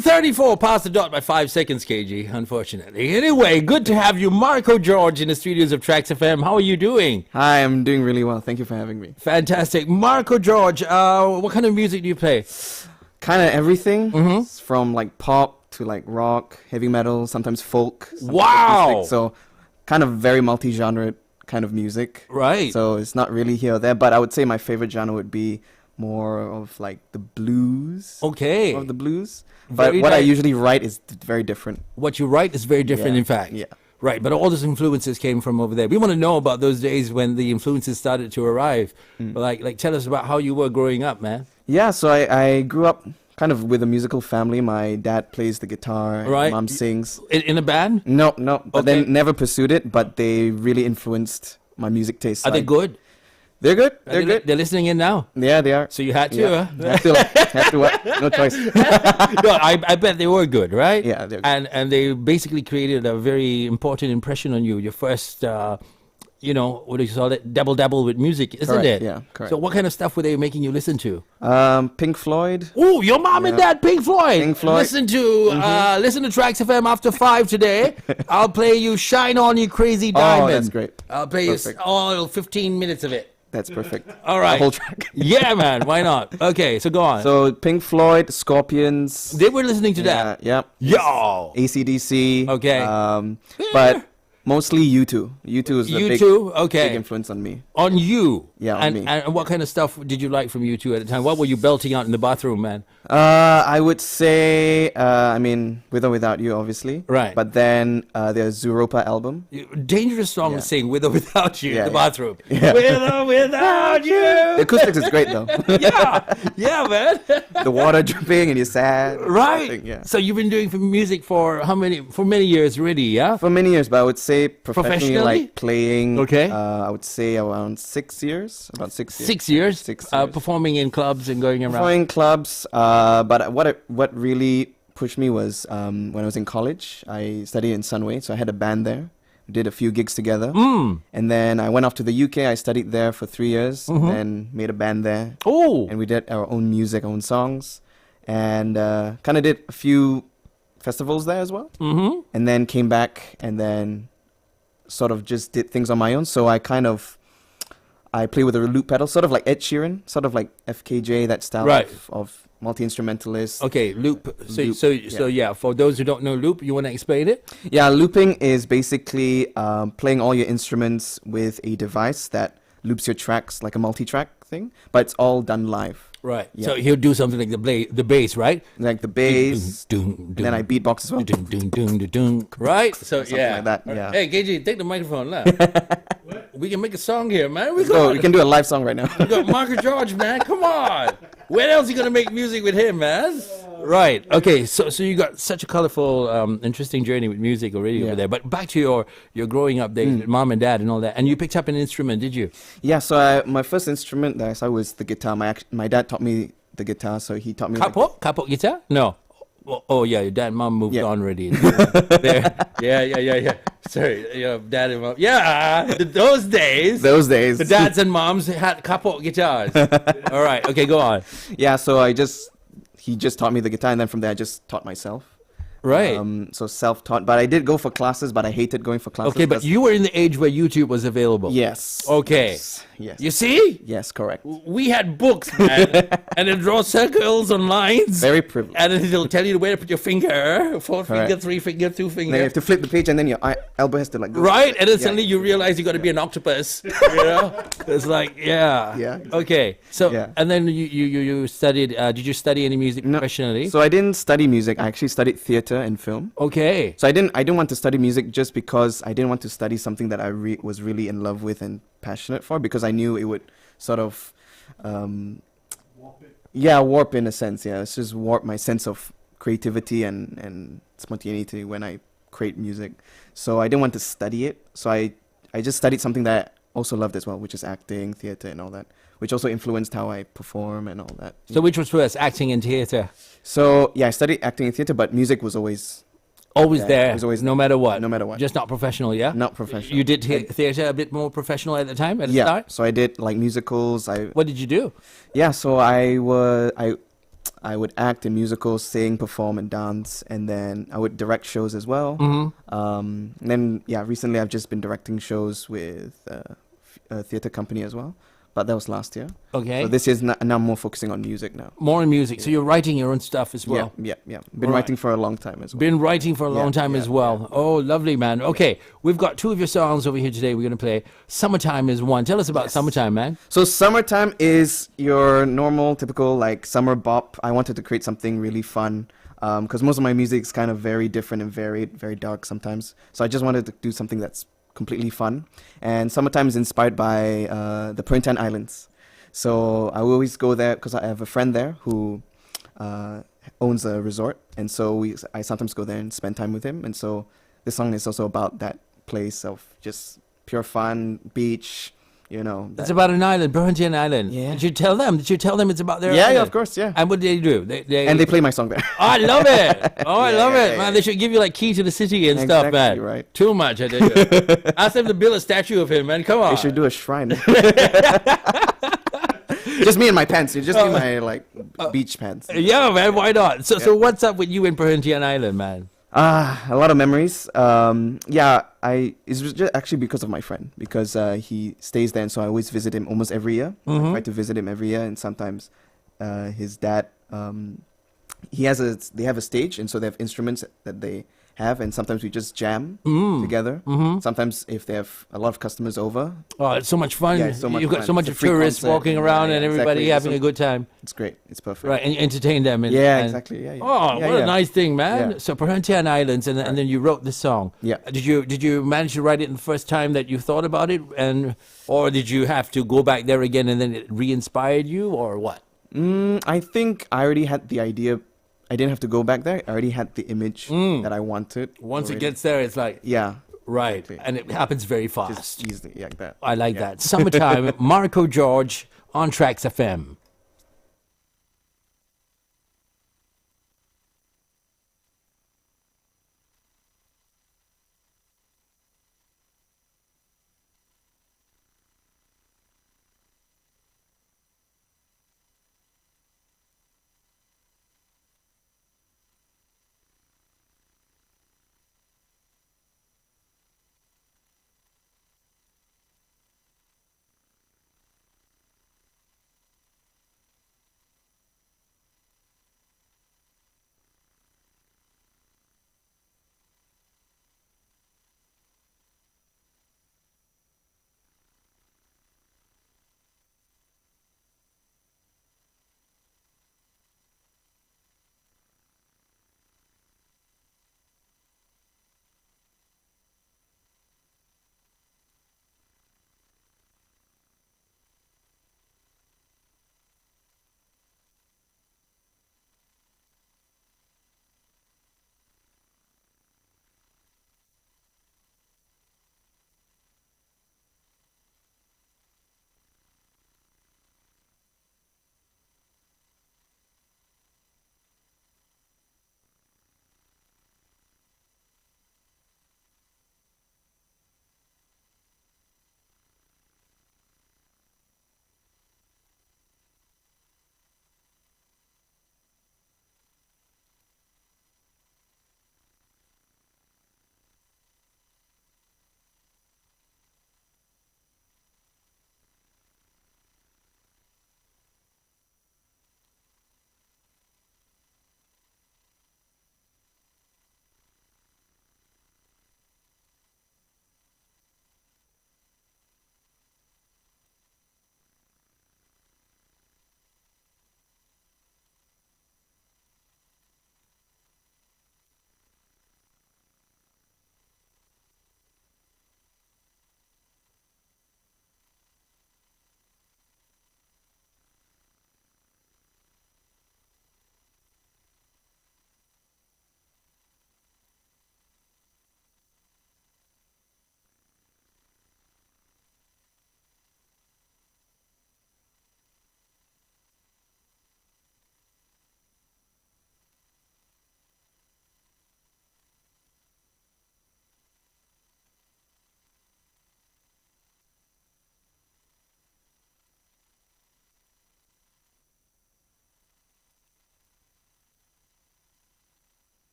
9:34 past the dot by 5 seconds, KG, unfortunately. Anyway, good to have you, Marco George, in the studios of TRAXXfm. How are you doing? Hi, I'm doing really well. Thank you for having me. Fantastic. Marco George, what kind of music do you play? Kind of everything, from like pop to like rock, heavy metal, sometimes folk. Sometimes Wow! acoustic, so kind of very multi-genre kind of music. Right. So it's not really here or there, but I would say my favorite genre would be more of like the blues. Okay. Of the blues. But Very what I nice. usually write is very different. What you write is very different, Yeah, in fact. yeah. Right, but all those influences came from over there. We want to know about those days when the influences started to arrive. Like, tell us about how you were growing up, man. Yeah, so I grew up kind of with a musical family. My dad plays the guitar, Right. mom sings. In a band? No, but Okay. then never pursued it, but they really influenced my music taste. Are they good? They're good. They're good. They're listening in now. Yeah, they are. So you had to, Yeah. huh? Have to what? No choice. No, I bet they were good, right? Yeah, they're good. And they basically created a very important impression on you. Your first, what do you call it? Dabble with music, isn't Correct, it? yeah, correct. So what kind of stuff were they making you listen to? Pink Floyd. Oh, your mom and Yeah. dad, Pink Floyd. Pink Floyd. Listen to TRAXXfm after 5 today. I'll play you "Shine On You Crazy Diamond." Oh, that's great. I'll play Perfect. you all 15 minutes of it. That's perfect. All right. The whole track. Yeah, man. Why not? Okay, so go on. So Pink Floyd, Scorpions. They were listening to that. Yeah. Yo. AC/DC. Okay. But mostly U2. U2 is a U2, okay. big influence on me. On you. Yeah, on and, me. And what kind of stuff did you like from U2 at the time? What were you belting out in the bathroom, man? I would say, With or Without You, obviously. Right. But then their Zooropa album. Dangerous song to Yeah. sing "With or Without You" in Yeah, the yeah. bathroom. Yeah. With or without The you. acoustics is great though. Yeah, man. The water dripping and you're sad. Right. Everything, yeah. So you've been doing music for for many years already, yeah? For many years, but I would say professionally, Professionally? like playing. Okay. I would say around 6 years. About 6 years. 6 years. 6 years. Performing in clubs and going around. Performing clubs. But what really pushed me was when I was in college. I studied in Sunway, so I had a band there. We did a few gigs together, and then I went off to the UK. I studied there for 3 years, and then made a band there. Oh. And we did our own music, our own songs, and kind of did a few festivals there as well. And then came back, and then sort of just did things on my own. So I play with a loop pedal, sort of like Ed Sheeran, sort of like FKJ, that style Right. of multi-instrumentalist. Okay, loop. Loop, So yeah, for those who don't know loop, you want to explain it? Yeah, looping is basically playing all your instruments with a device that loops your tracks, like a multi-track thing, but it's all done live. Right. Yeah. So he'll do something like the bass, right? Like the bass, and then I beatbox as well. Right? So Something yeah. like that, yeah. Hey, KG, take the microphone now. We can make a song here, man. We So got, we can do a live song right now. we got Marco George, man. Come on. When else are you gonna make music with him, man? Right. Okay. So you got such a colorful, interesting journey with music already over Yeah. there. But back to your growing up days, with mom and dad and all that. And you picked up an instrument, did you? Yeah, so my first instrument that I saw was the guitar. My dad taught me the guitar, so he taught me. Kapok guitar? No. Oh yeah, your dad and mom moved Yeah. on already. There. Yeah. Sorry, your dad and mom. Yeah, those days. Those days. The dads and moms had kapok guitars. All right. Okay, go on. Yeah, so he just taught me the guitar, and then from there I just taught myself. Right. So self-taught, but I did go for classes, but I hated going for classes. Okay, but 'cause- you were in the age where YouTube was available. Yes. Okay. Yes. You see? Yes, correct. We had books, man, and it draw circles on lines. Very privileged. And then it'll tell you where to put your finger, 4 finger, Correct. 3 finger, 2 Then you finger. have to flip the page, and then your elbow has to like go. Right, and then Yeah. suddenly you realize you got to be an octopus. You know, it's like Yeah. Okay, so Yeah. and then you studied. Did you study any music No. professionally? So I didn't study music. I actually studied theater and film. Okay, So I didn't want to study music just because I didn't want to study something that I was really in love with and passionate for, because I knew it would sort of warp in a sense. Yeah, it's just warp my sense of creativity and spontaneity when I create music. So I didn't want to study it. So I just studied something that I also loved as well, which is acting, theater, and all that, which also influenced how I perform and all that. so which was first, acting and theater? So yeah, I studied acting and theater, but music was always Always Yeah, there, it was always no matter what. no matter what. Just not professional, yeah. not professional. You did theater a bit more professional at the time, at the Yeah, start. so I did like musicals. What did you do? So I I would act in musicals, sing, perform, and dance, and then I would direct shows as well. And then recently I've just been directing shows with a theater company as well, but that was last year. Okay. So this year's now I'm more focusing on music now. More in music. So you're writing your own stuff as well. Yeah. Been writing for a long time as well. Been writing for a long time as well. Oh, lovely, man. Okay, we've got two of your songs over here today. We're going to play. Summertime is one. Tell us about Summertime, man. So Summertime is your normal, typical, like, summer bop. I wanted to create something really fun because most of my music is kind of very different and varied, very dark sometimes. So I just wanted to do something that's completely fun. And Summertime is inspired by the Perhentian Islands. So I will always go there because I have a friend there who owns a resort, and so I sometimes go there and spend time with him. And so this song is also about that place of just pure fun, beach, you know. It's about an island, Perhentian Island. Yeah. Did you tell them? Did you tell them it's about their Yeah, island? yeah, of course, yeah. And what did they do? And they play my song there. Oh, I love it. Oh, I love it, yeah, man. They should give you like key to the city and stuff, Exactly, man. right. Too much, I tell you. Ask them to build a statue of him, man. Come on. They should do a shrine. Just me and my pants. You just me my beach pants. Yeah, man. Why not? So what's up with you in Perhentian Island, man? A lot of memories. It's just actually because of my friend, because he stays there, and so I always visit him almost every year. I try to visit him every year, and sometimes his dad, they have a stage, and so they have instruments that they have, and sometimes we just jam together. Sometimes if they have a lot of customers over. Oh, it's so much fun. Yeah, it's so much You've got fun. so much It's a of free tourists concert. walking around and everybody exactly. having a good time. It's great. It's perfect. Right, and you entertain them. And, Exactly. Yeah. Oh, what a nice thing, man. Yeah. So Perhentian Islands, and then you wrote this song. Yeah. Did you manage to write it the first time that you thought about it, or did you have to go back there again and then it re-inspired you, or what? I think I already had the idea. I didn't have to go back there. I already had the image that I wanted. Once already. it gets there, it's like, Yeah. right, Exactly. and it happens very fast. Just easily like that. I like that. Summertime, Marco George on TRAXXfm.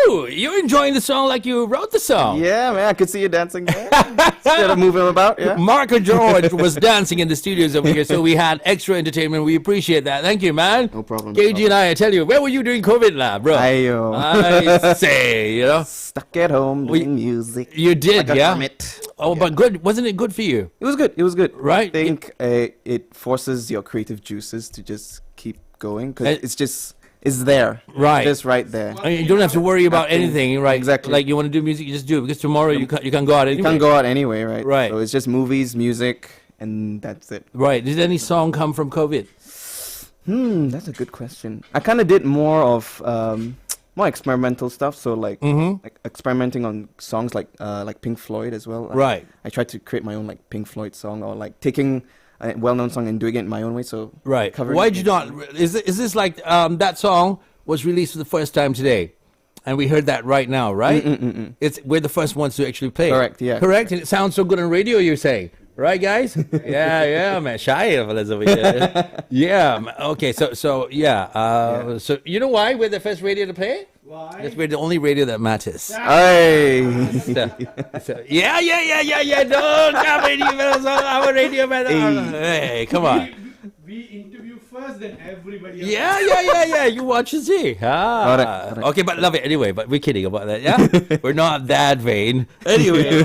you. You're enjoying the song like you wrote the song. Yeah, man, I could see you dancing there. Instead of moving about, yeah. Marco George was dancing in the studios over here, so we had extra entertainment. We appreciate that. Thank you, man. No problem. KG and I tell you, where were you during COVID, lab, bro? I say, you know. Stuck at home doing music. You did, Like a yeah? hermit. Oh, but good. Wasn't it good for you? It was good. It was good. Right. I think it forces your creative juices to just keep going because it's there. Right. Just right there. I mean, you don't have to worry about anything, right? Exactly. Like you want to do music, you just do it, because tomorrow you can't go out anyway. You can't go out anyway, right? Right. So it's just movies, music, and that's it. Right. Did any song come from COVID? That's a good question. I kind of did more of more experimental stuff. So like experimenting on songs like Pink Floyd as well. Right. I tried to create my own like Pink Floyd song, or like taking a well-known song and doing it in my own way. So Right. covering Why'd you it. not? Is this like that song was released for the first time today, and we heard that right now, right? We're the first ones to actually play. Correct, yeah. Correct. And it sounds so good on radio. You're saying, right, guys? yeah, man. Shy of us over here. Yeah. Okay. So yeah. So you know why we're the first radio to play? Why? Because we're the only radio that matters. Hey. Yeah. Don't come in even on our radio, man. Hey, come on. We interview first, then everybody else. Yeah. You watch and see. Got it. Okay, but love it anyway. But we're kidding about that. Yeah, we're not that vain. Anyway,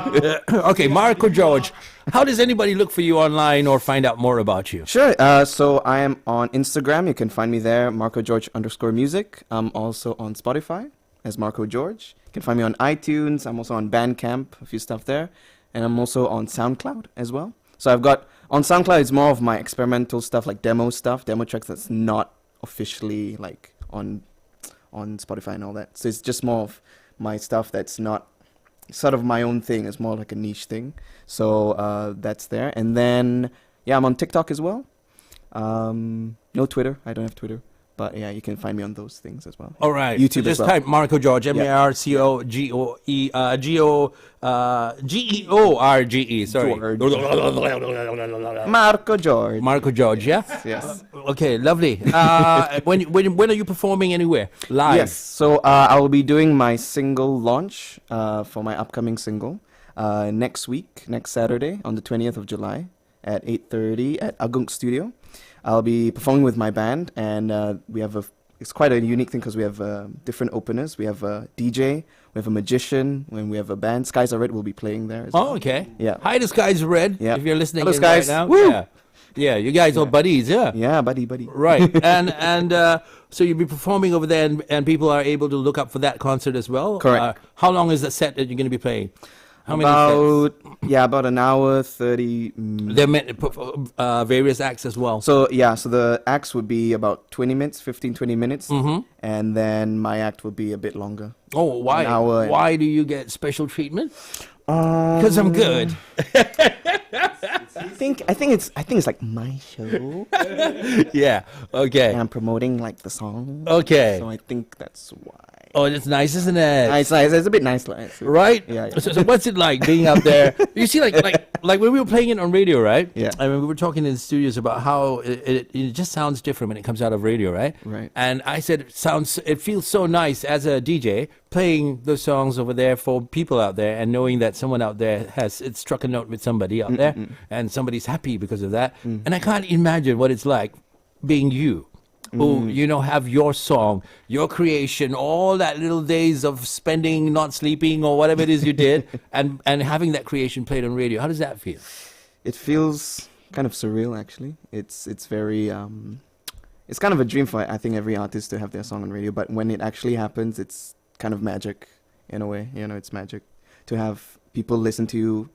okay, Marco George. How does anybody look for you online or find out more about you? Sure. So I am on Instagram. You can find me there, MarcoGeorge_music. I'm also on Spotify as Marco George. You can find me on iTunes. I'm also on Bandcamp, a few stuff there. And I'm also on SoundCloud as well. So I've got, on SoundCloud, it's more of my experimental stuff, like demo tracks that's not officially like on Spotify and all that. So it's just more of my stuff that's not sort of my own thing. It's more like a niche thing. So that's there. And then, yeah, I'm on TikTok as well. No Twitter. I don't have Twitter. But yeah, you can find me on those things as well. All right. YouTube so as just well. type Marco George, MarcoGeorge. Sorry. Marco George. Marco George, yeah? Yes. Okay, lovely. When are you performing anywhere? Live? Yes. So I will be doing my single launch for my upcoming single next week, next Saturday on the 20th of July at 8:30 at Agung Studio. I'll be performing with my band, and we have it's quite a unique thing because we have different openers. We have a DJ, we have a magician, and we have a band. Skies Are Red will be playing there as well. Oh, okay. Yeah. Hi, the Skies Red. Yeah. If you're listening Hello, in right Skies. now. Woo! Yeah, you guys are buddies, yeah. Yeah, buddy. Right. And so you'll be performing over there, and people are able to look up for that concert as well? Correct. How long is the set that you're going to be playing? How many sets? About an hour, 30. They're meant various acts as well. So the acts would be about 20 minutes, 20 minutes. And then my act would be a bit longer. Oh, why? An hour. Why do you get special treatment? Because I'm good. I think it's like my show. Yeah. Okay. And I'm promoting like the song. Okay. So I think that's why. Oh, it's nice, isn't it? Nice. It's a bit nice, like. Right? Yeah. So what's it like being out there? You see, like when we were playing it on radio, right? Yeah. I mean, we were talking in the studios about how it just sounds different when it comes out of radio, right? Right. And I said it feels so nice as a DJ playing those songs over there for people out there, and knowing that someone out there has struck a note with somebody out there, and somebody's happy because of that. And I can't imagine what it's like being you. Who, have your song, your creation, all that little days of spending, not sleeping, or whatever it is you did, and having that creation played on radio. How does that feel? It feels kind of surreal, actually. It's very it's kind of a dream for I think every artist to have their song on radio. But when it actually happens, it's kind of magic in a way. It's magic to have people listen to you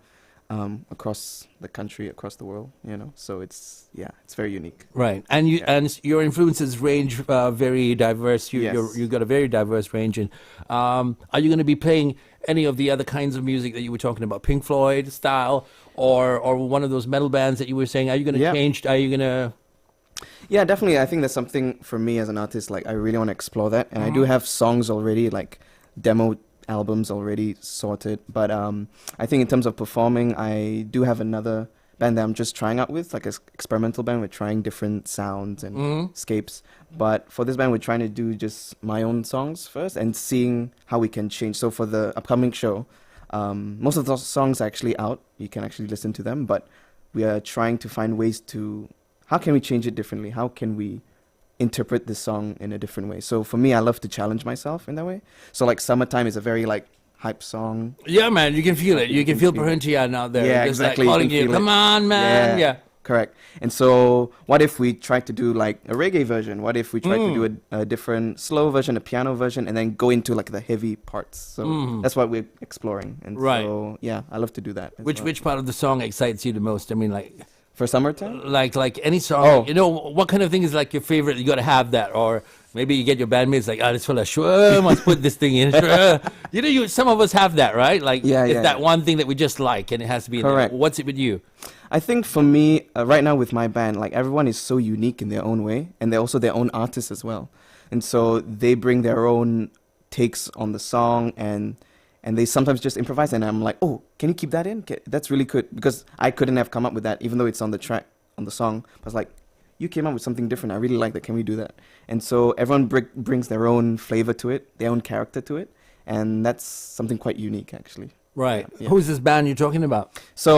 across the country, across the world, so it's very unique. Right. And and your influences range very diverse. Yes. You've got a very diverse range. And are you going to be playing any of the other kinds of music that you were talking about, Pink Floyd style, or one of those metal bands that you were saying? Are you going to change? Are you going to? Yeah, definitely. I think that's something for me as an artist. Like, I really want to explore that, and I do have songs already, like demo albums already sorted. But I think in terms of performing, I do have another band that I'm just trying out with, like an experimental band. We're trying different sounds and escapes. But for this band, we're trying to do just my own songs first and seeing how we can change. So for the upcoming show, most of those songs are actually out. You can actually listen to them. But we are trying to find ways to, how can we change it differently? How can we interpret this song in a different way? So for me, I love to challenge myself in that way. So like Summertime is a very like hype song. Yeah, man, you can feel it. You can feel Perhentian out there. Yeah, just exactly. Like calling You you, can feel come it. on, man. Yeah. Correct. And so what if we try to do like a reggae version? What if we try to do a different slow version, a piano version, and then go into like the heavy parts? So that's what we're exploring. And Right. so, yeah, I love to do that. as well. Which part of the song excites you the most? I mean, like For Summertime? like any song. Oh. You know, what kind of thing is like your favorite? You got to have that, or maybe you get your bandmates like, this fella sure must put this thing in. Sure. You know, some of us have that, right? Like, Yeah, it's yeah, that yeah. one thing that we just like, and it has to be in there. Correct. What's it with you? I think for me, right now with my band, like everyone is so unique in their own way, and they're also their own artists as well. And so they bring their own takes on the song, and they sometimes just improvise, and I'm like, oh, can you keep that in? That's really good, because I couldn't have come up with that, even though it's on the track, on the song. I was like, you came up with something different. I really like that. Can we do that? And so everyone brings their own flavor to it, their own character to it, and that's something quite unique, actually. Right. Yeah. Who's this band you're talking about? So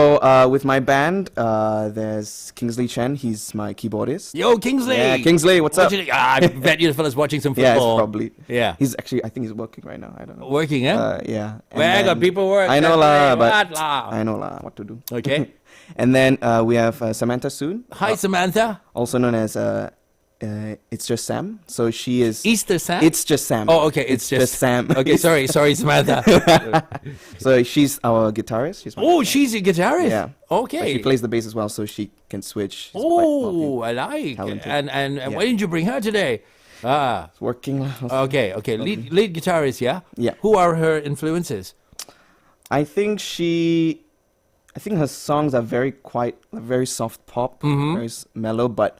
with my band, there's Kingsley Chen. He's my keyboardist. Yo, Kingsley. Yeah, Kingsley, what's up? I bet you the fella's watching some Yeah, football. it's probably. Yeah. He's actually, I think he's working right now. I don't know. Working, eh? Yeah. And Where got then- people work? I know That's lah, right. but What lah? I know lah what to do. Okay. And then we have Samantha Soon, Hi, Samantha. also known as It's Just Sam. So she is. Easter Sam? It's just Sam. Oh, okay. It's just Sam. Okay, sorry, Samantha. So she's our guitarist. She's my Oh, she's a guitarist. Yeah. But Okay. she plays the bass as well, so she can switch. She's quite Oh, I like. talented. And Yeah. why didn't you bring her today? Ah. working. Okay. Lead guitarist, yeah. Yeah. Who are her influences? I think her songs are very quiet, very soft pop, very mellow. But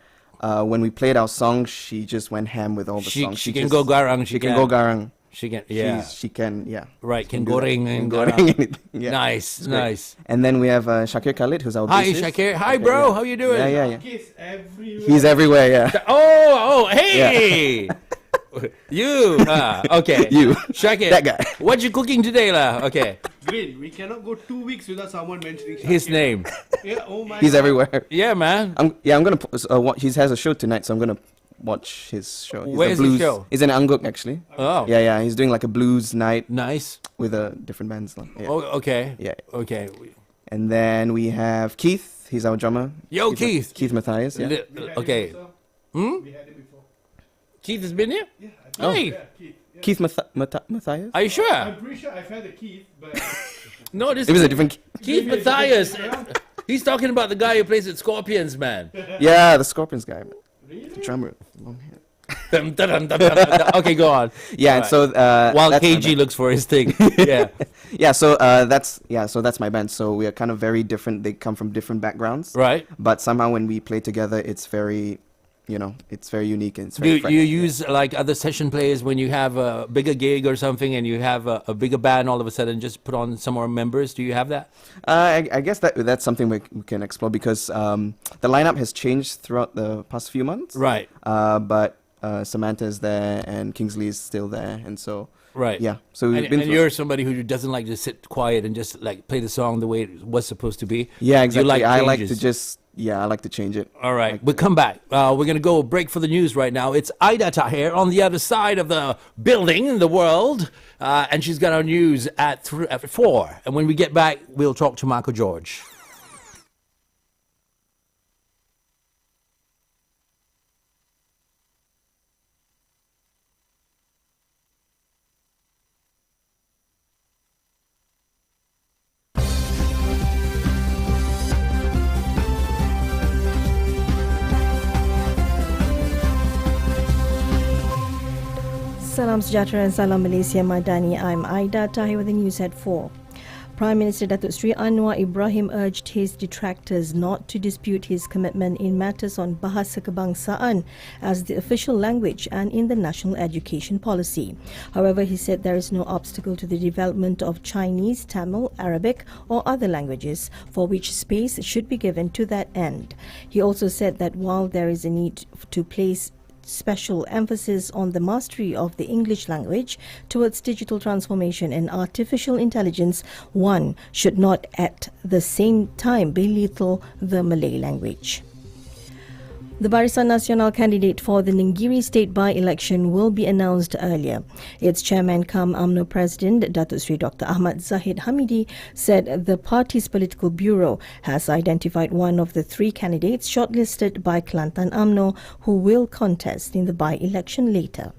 when we played our songs, she just went ham with all the songs. She can go garang. She can go garang. She can. Yeah. She can. Yeah. Right. Can do that. goreng Can and goreng garang. anything. Yeah. Nice. great. Nice. And then we have Shakir Khalid, who's our Hi, bassist. Shakir. Hi, bro. Yeah. How you doing? Yeah. Kiss everywhere. He's everywhere. Yeah. Oh, hey. You. Okay. You. Shakir. That guy. What you cooking today, lah? Okay. Green, we cannot go 2 weeks without someone mentioning His Shakir. name. Yeah, oh my He's God. everywhere. Yeah, man. I'm gonna. He has a show tonight, so I'm gonna watch his show. He's Where's a the blues. show? He's in Anguk actually. Oh. Yeah. He's doing like a blues night Nice. with different bands. Yeah. Oh, okay. Yeah. Okay. And then we have Keith. He's our drummer. Yo, Keith. Keith Matthias. Yeah. We had him Okay. before. Hmm? We had him before. Keith has been here? Yeah, I think Oh. so. Yeah, Keith. Yeah. Keith Matthias. Are you sure? I'm pretty sure I've had a Keith, but No, this It was a different. Keith Maybe it's Matthias. different. He's talking about the guy who plays with Scorpions, man. Yeah, the Scorpions guy. really? The drummer. Long hair. Dun, dun, dun, dun, dun, dun. Okay, go on. Yeah, and Alright. so While that's my KG band. looks for his thing. Yeah. Yeah, so that's my band. So we are kind of very different. They come from different backgrounds, Right. but somehow when we play together, it's very, it's very unique and it's Do very you fresh. use like other session players when you have a bigger gig or something and you have a bigger band all of a sudden just put on some more members? Do you have that? I guess that's something we can explore because the lineup has changed throughout the past few months. Right. But Samantha is there and Kingsley is still there, and so Right. yeah. So we've And, been and through. you're somebody who doesn't like to sit quiet and just like play the song the way it was supposed to be. Yeah, exactly. like I like to changes. I like to change it. All right, we'll come back. We're going to go break for the news right now. It's Ida Tahir on the other side of the building in the world, and she's got our news at 4. And when we get back, we'll talk to Marco George. Salam Sejahtera and Salam Malaysia Madani. I'm Aida Tahir with the news at 4. Prime Minister Datuk Sri Anwar Ibrahim urged his detractors not to dispute his commitment in matters on Bahasa Kebangsaan as the official language and in the national education policy. However, he said there is no obstacle to the development of Chinese, Tamil, Arabic or other languages for which space should be given to that end. He also said that while there is a need to place special emphasis on the mastery of the English language towards digital transformation and artificial intelligence, one should not at the same time belittle the Malay language. The Barisan Nasional candidate for the Nenggiri state by-election will be announced earlier. Its chairman cum UMNO President, Datuk Sri Dr. Ahmad Zahid Hamidi, said the party's political bureau has identified one of the three candidates shortlisted by Kelantan UMNO who will contest in the by-election later.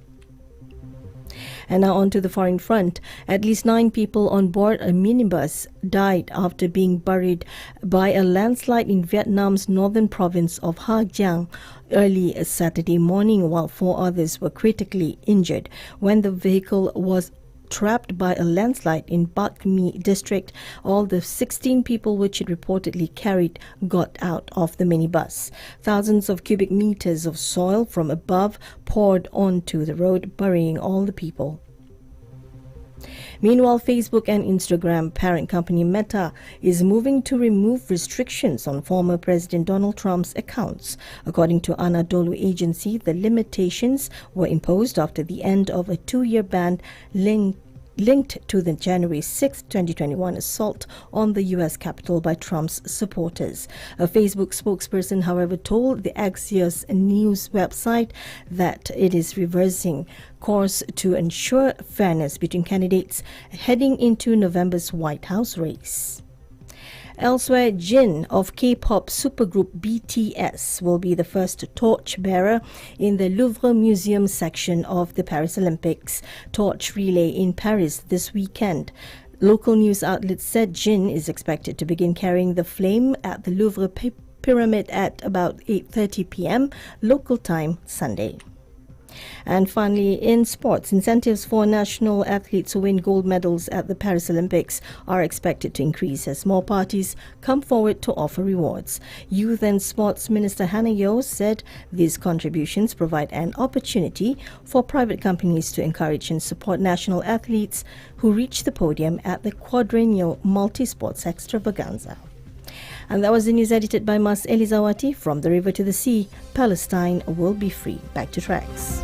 And now on to the foreign front. At least 9 people on board a minibus died after being buried by a landslide in Vietnam's northern province of Ha Giang early Saturday morning, while 4 others were critically injured when the vehicle was trapped by a landslide in Bak Mi district. All the 16 people which it reportedly carried got out of the minibus. Thousands of cubic meters of soil from above poured onto the road, burying all the people. Meanwhile, Facebook and Instagram parent company Meta is moving to remove restrictions on former President Donald Trump's accounts. According to Anadolu Agency, the limitations were imposed after the end of a 2-year ban linked to the January 6, 2021 assault on the U.S. Capitol by Trump's supporters. A Facebook spokesperson, however, told the Axios News website that it is reversing course to ensure fairness between candidates heading into November's White House race. Elsewhere, Jin of K-pop supergroup BTS will be the first torch-bearer in the Louvre Museum section of the Paris Olympics torch relay in Paris this weekend. Local news outlets said Jin is expected to begin carrying the flame at the Louvre Pyramid at about 8:30 p.m. local time Sunday. And finally, in sports, incentives for national athletes who win gold medals at the Paris Olympics are expected to increase as more parties come forward to offer rewards. Youth and Sports Minister Hannah Yeoh said these contributions provide an opportunity for private companies to encourage and support national athletes who reach the podium at the quadrennial multi-sports extravaganza. And that was the news edited by Mas Elizawati. From the river to the sea, Palestine will be free. Back to Tracks.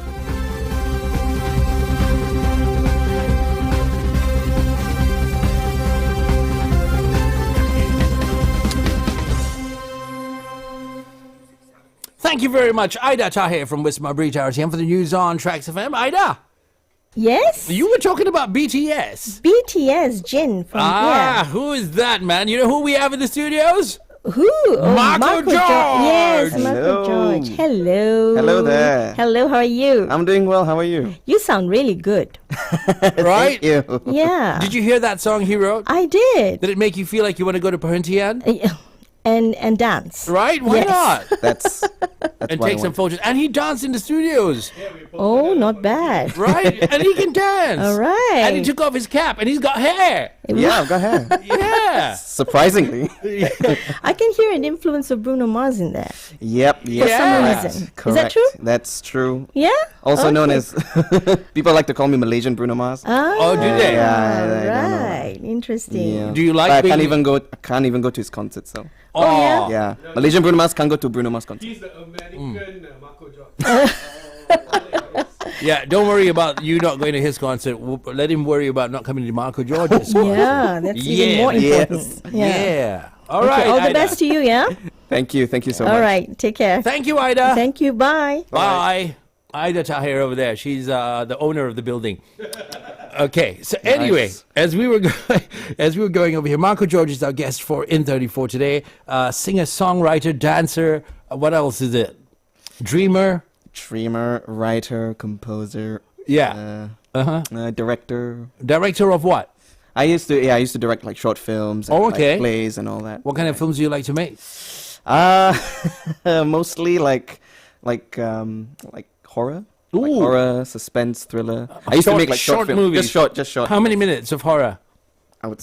Thank you very much, Ida Tahir from Wisma Bridge RTM for the news on TRAXXfm. Ida, Yes? you were talking about BTS. BTS, Jin from Who is that, man? You know who we have in the studios? Who? Oh, Marco George. Yes, Hello. Marco George. Hello. Hello there. Hello, how are you? I'm doing well. How are you? You sound really good. Right? Thank you. Yeah. Did you hear that song he wrote? I did. Did it make you feel like you want to go to Perhentian? And dance. Right? Why Yes. not? That's And why I take some went. photos. And he danced in the studios, Oh, not bad. right? And he can dance. All right. And he took off his cap and he's got hair. Yeah, I've got hair. Yeah. Surprisingly. I can hear an influence of Bruno Mars in there. Yep. For Yeah. some Yeah. reason. Correct. Is that true? That's true. Yeah? Also known Okay. as people like to call me Malaysian Bruno Mars. Oh, do they? Yeah, I don't know. Right. Interesting. Yeah. Do you like But I being- can't even go to his concerts though. Oh, yeah? Yeah. Malaysian Bruno Mars can't go to Bruno Mars concert. He's the American Marco George. Yeah, don't worry about you not going to his concert. Let him worry about not coming to Marco George's concert. Yeah, that's even Yeah. more Yes. important. Yeah. All Okay, right. all the Ida. best to you, yeah? Thank you so much. All right. Take care. Thank you, Ida. Thank you. Bye. Bye. Ida Tahir over there. She's the owner of the building. Okay. So anyway, Nice. as we were going over here, Marco George is our guest for In 34 today. Singer, songwriter, dancer. What else is it? Dreamer. Dreamer, writer, composer, Yeah. director. Director of what? I used to direct like short films and Oh, okay. like, plays and all that. What kind of films do you like to make? Mostly like horror. Like Ooh. horror, suspense, thriller. I used to Short- make like short short films. movies. Just short. How many minutes of horror? I would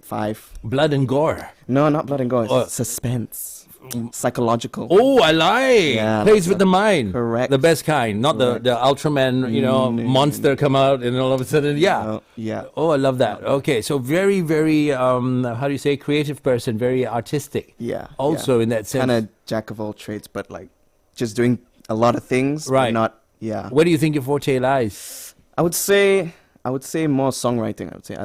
5. Blood and gore. No, not blood and gore. Oh. Suspense, psychological. Oh, I like. Yeah, Plays that's with the mind. correct. The best kind, not Correct. the Ultraman, monster come out and all of a sudden, yeah. Yeah. Oh, I love that. Okay, so very, very, how do you say, creative person, very artistic. Yeah. Also in that sense. kind of jack of all trades, but like just doing a lot of things. but Right. Not. Yeah. Where do you think your forte lies? I would say more songwriting. I would say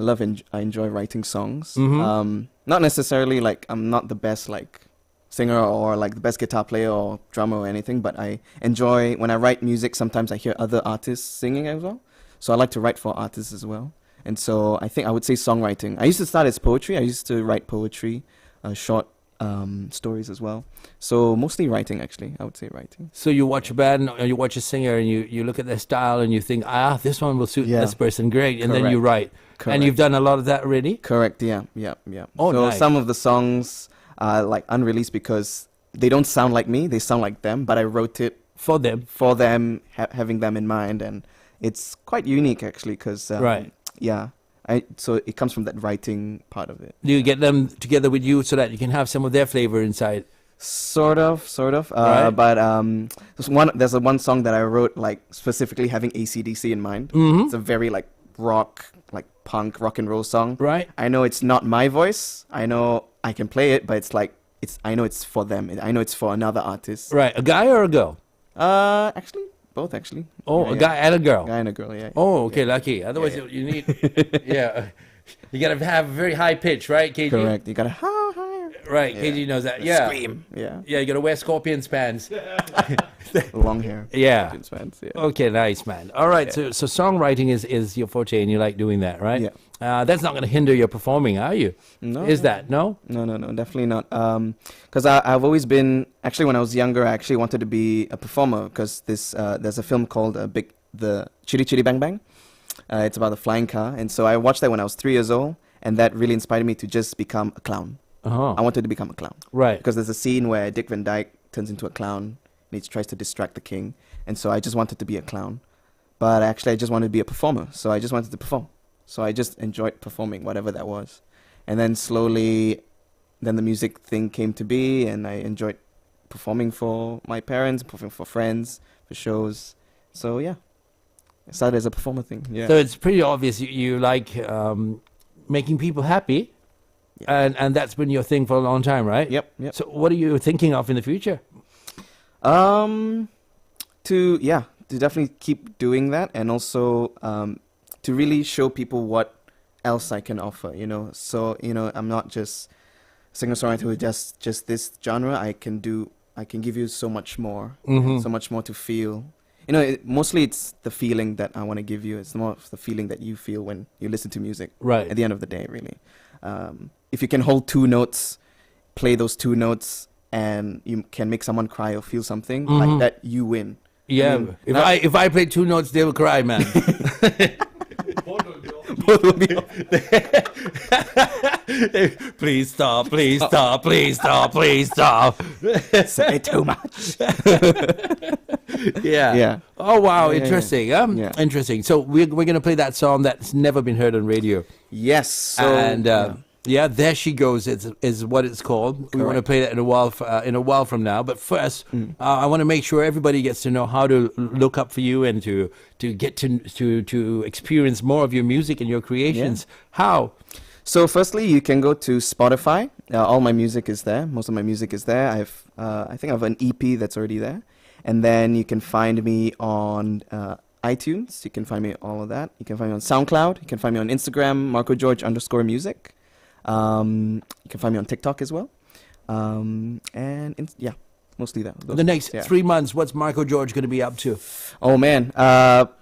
I enjoy writing songs. Mhm. Not necessarily like I'm not the best like singer or like the best guitar player or drummer or anything, but I enjoy when I write music. Sometimes I hear other artists singing as well, so I like to write for artists as well. And so I think I would say songwriting. I used to start as poetry. I used to write poetry, short stories as well. So mostly writing, actually. I would say writing. So you watch a band or you watch a singer and you look at their style and you think, this one will suit Yeah. this person great. And then you write. Correct. And you've done a lot of that already? Correct. Yeah. Oh, so nice. some of the songs are like unreleased because they don't sound like me. They sound like them, but I wrote it For them. for them, having them in mind, and it's quite unique actually. Because Right. yeah. So it comes from that writing part of it. Do you get them together with you so that you can have some of their flavor inside? Sort of. Right. But there's one song that I wrote like specifically having AC/DC in mind. Mhm. It's a very like rock, like punk, rock and roll song. Right. I know it's not my voice. I know I can play it, but it's like I know it's for them. I know it's for another artist. Right. A guy or a girl? Actually, both actually. Oh, Yeah, a yeah. guy and a girl. Guy and a girl. Yeah. Oh, okay, lucky. Otherwise, you need, yeah, you gotta have a very high pitch, right, KG? Correct. You gotta Right, Yeah. KG knows that. Yeah, scream. Yeah. yeah, you gotta wear scorpions pants. Long hair. Yeah. Jeans pants, yeah. Okay, nice, man. All right, so songwriting is your forte, and you like doing that, right? Yeah. That's not gonna hinder your performing, are you? No. Is that no? No, definitely not. Because I've always been actually when I was younger, I actually wanted to be a performer. Because there's a film called the Chitty Chitty Bang Bang. It's about a flying car, and so I watched that when I was 3 years old, and that really inspired me to just become a clown. Uh-huh. I wanted to become a clown Right. because there's a scene where Dick Van Dyke turns into a clown and he tries to distract the king, and so I just wanted to be a clown. But actually, I just wanted to be a performer, so I just wanted to perform. So I just enjoyed performing, whatever that was. And then slowly, then the music thing came to be, and I enjoyed performing for my parents, performing for friends, for shows. So yeah, it started as a performer thing. Yeah. So it's pretty obvious you like making people happy, and that's been your thing for a long time, right? Yep. So what are you thinking of in the future? To definitely keep doing that, and also to really show people what else I can offer. So I'm not just singer-songwriter who just this genre. I can give you so much more, Mhm. so much more to feel. Mostly it's the feeling that I want to give you. It's more of the feeling that you feel when you listen to music. Right. At the end of the day, really. If you can hold 2 notes, play those 2 notes, and you can make someone cry or feel something Mhm. like that, you win. Yeah. I mean, if I play 2 notes, they will cry, man. both will be. Please stop, please stop, please stop, please stop. Say too much. Yeah. Yeah. Oh, wow. Yeah. Interesting. Yeah. Interesting. So we're going to play that song that's never been heard on radio. Yes. So, And There She Goes is what it's called. We want to play that in a while from now. But first, I want to make sure everybody gets to know how to look up for you and to get to experience more of your music and your creations. How? So firstly, you can go to Spotify. All my music is there. Most of my music is there. I think I have an EP that's already there. And then you can find me on iTunes. You can find me all of that. You can find me on SoundCloud. You can find me on Instagram, MarcoGeorge_music. You can find me on TikTok as well. Mostly that. The next 3 months, what's Marco George going to be up to? Oh man,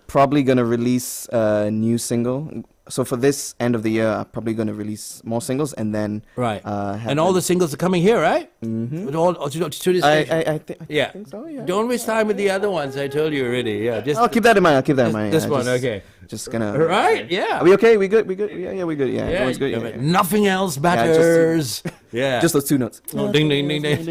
probably gonna release a new single. So for this end of the year, I'm probably gonna release more singles, and then Right. And all the singles are coming here, right? Mm-hmm. All to this station. I Yeah. think so. Yeah. Don't waste time with the other ones. I told you already. Yeah. Just I'll keep that in mind. this Yeah, one. Okay. Just gonna. Right. Yeah. Are we okay? We good? Yeah, we good. Yeah, Yeah, everyone's good. yeah, Yeah, but yeah. nothing else matters. Yeah. Just those 2 notes. Oh, ding, ding, ding, ding.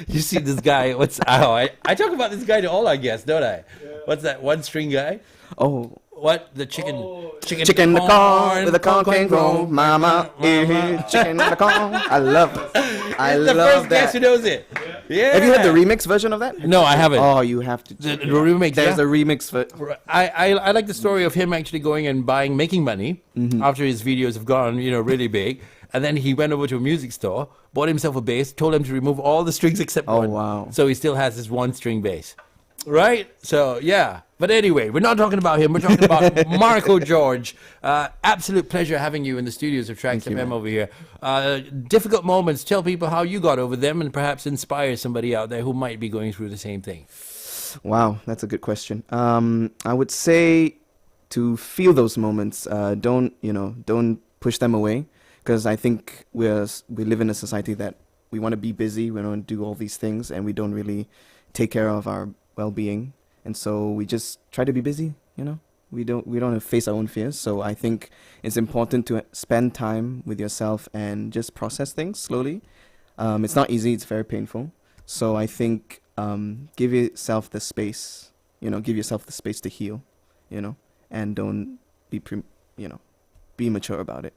You see this guy? I talk about this guy to all our guests, don't I? What's that one string guy? Oh, What? The chicken? Chicken the corn with the corn can grow, mama. Chicken the corn. I love it. I The love first guest that. who knows it. Yeah. Have you heard the remix version of that? No, I haven't. Oh, you have to. The remix. There's yeah? a remix for. I like the story of him actually going and making money after his videos have gone, really big. And then he went over to a music store, bought himself a bass, told him to remove all the strings except Oh, one. wow. So he still has his one string bass. Right? So, yeah. But anyway, we're not talking about him. We're talking about Marco George. Absolute pleasure having you in the studios of TRAXXfm over here. Difficult moments. Tell people how you got over them and perhaps inspire somebody out there who might be going through the same thing. Wow, that's a good question. I would say to feel those moments, don't push them away, because I think we live in a society that we want to be busy, we want to do all these things, and we don't really take care of our well-being, and so we just try to be busy. We don't face our own fears. So I think it's important to spend time with yourself and just process things slowly. It's not easy; it's very painful. So I think give yourself the space. Give yourself the space to heal. And don't be be mature about it.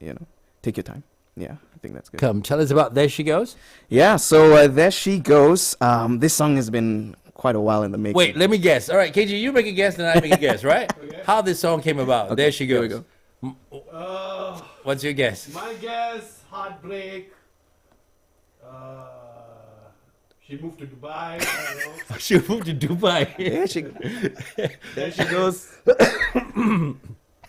Take your time. Yeah, I think that's good. Come, tell us about There She Goes. Yeah, so There She Goes. This song has been quite a while in the making. Wait, let me guess. All right, KG, you make a guess and I make a guess, right? Okay. How this song came about. There She Goes. Here we go. What's your guess? My guess, heartbreak. She moved to Dubai. I don't know. She moved to Dubai. There she goes.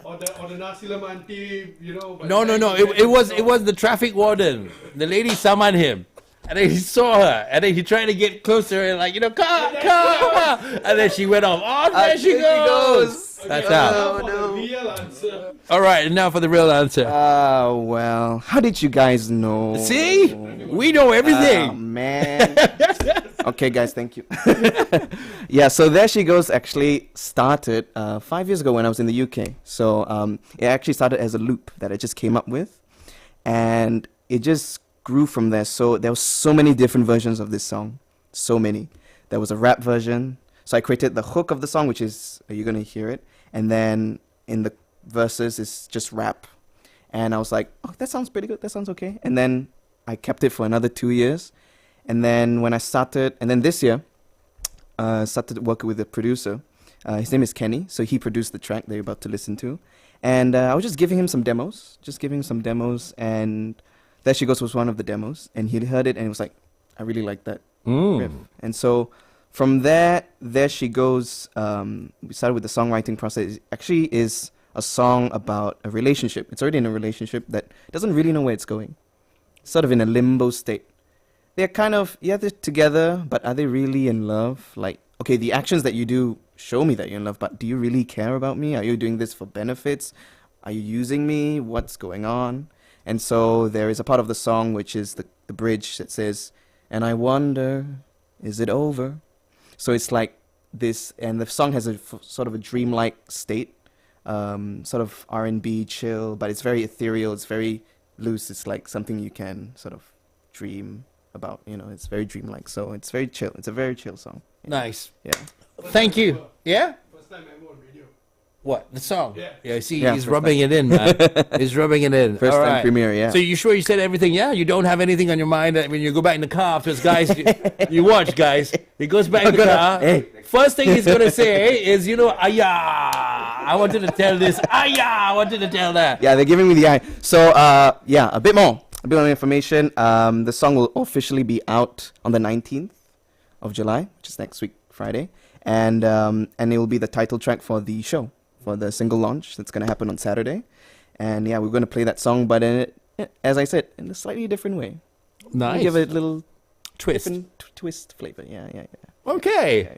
Or the Nasi Lemanti, No. It was the traffic warden. The lady summoned him. And then he saw her. And then he tried to get closer and come. And then she went off. Oh, there she goes. That's how. For the real answer. All right, now for the real answer. Oh, well. How did you guys know? See? We know Oh, everything. man. Okay, guys, thank you. Yeah, so There She Goes actually started 5 years ago when I was in the UK. So it actually started as a loop that I just came up with. And it just grew from there. So there were so many different versions of this song. So many. There was a rap version. So I created the hook of the song, which is, you're going to hear it. And then in the verses, it's just rap. And I was like, oh, that sounds pretty good. That sounds okay. And then I kept it for another 2 years. And then when I started, and then this year, started working with a producer. His name is Kenny. So he produced the track that you're about to listen to. And I was just giving him some demos. And There She Goes was one of the demos. And he heard it and he was like, I really like that riff. And so from there She Goes, we started with the songwriting process. It actually is a song about a relationship. It's already in a relationship that doesn't really know where it's going. Sort of in a limbo state. They're kind of, they're together, but are they really in love? Like, okay, the actions that you do show me that you're in love, but do you really care about me? Are you doing this for benefits? Are you using me? What's going on? And so there is a part of the song which is the bridge that says, and I wonder, is it over? So it's like this, and the song has a sort of a dreamlike state, sort of R&B chill, but it's very ethereal, it's very loose, it's like something you can sort of dream about, it's very dreamlike, so it's very chill. It's a very chill song. Nice. Yeah. Thank you. Yeah? First time ever on radio. What? The song? Yeah. See, Yeah, he's first rubbing it in, man. He's rubbing it in. First All time right. premiere, yeah. So you sure you said everything? Yeah? You don't have anything on your mind that when you go back in the car afterwards, guys, you watch, guys. He goes back in the car. Hey. First thing he's going to say is, ayah, I wanted to tell this. Ayah, I wanted to tell that. Yeah, they're giving me the eye. So, a bit more information. The song will officially be out on the 19th of July, which is next week, Friday. And it will be the title track for the show, for the single launch that's going to happen on Saturday. And yeah, we're going to play that song, but as I said, in a slightly different way. Nice. We'll give it a little Twist. different twist flavor. Yeah. Okay. Yeah.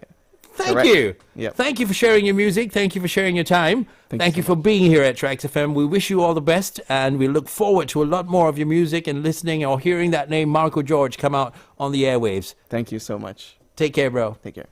Thank Correct. you. Yep. Thank you for sharing your music. Thank you for sharing your time. Thank you for being here at TRAXXfm. We wish you all the best, and we look forward to a lot more of your music and listening or hearing that name, Marco George, come out on the airwaves. Thank you so much. Take care, bro. Take care.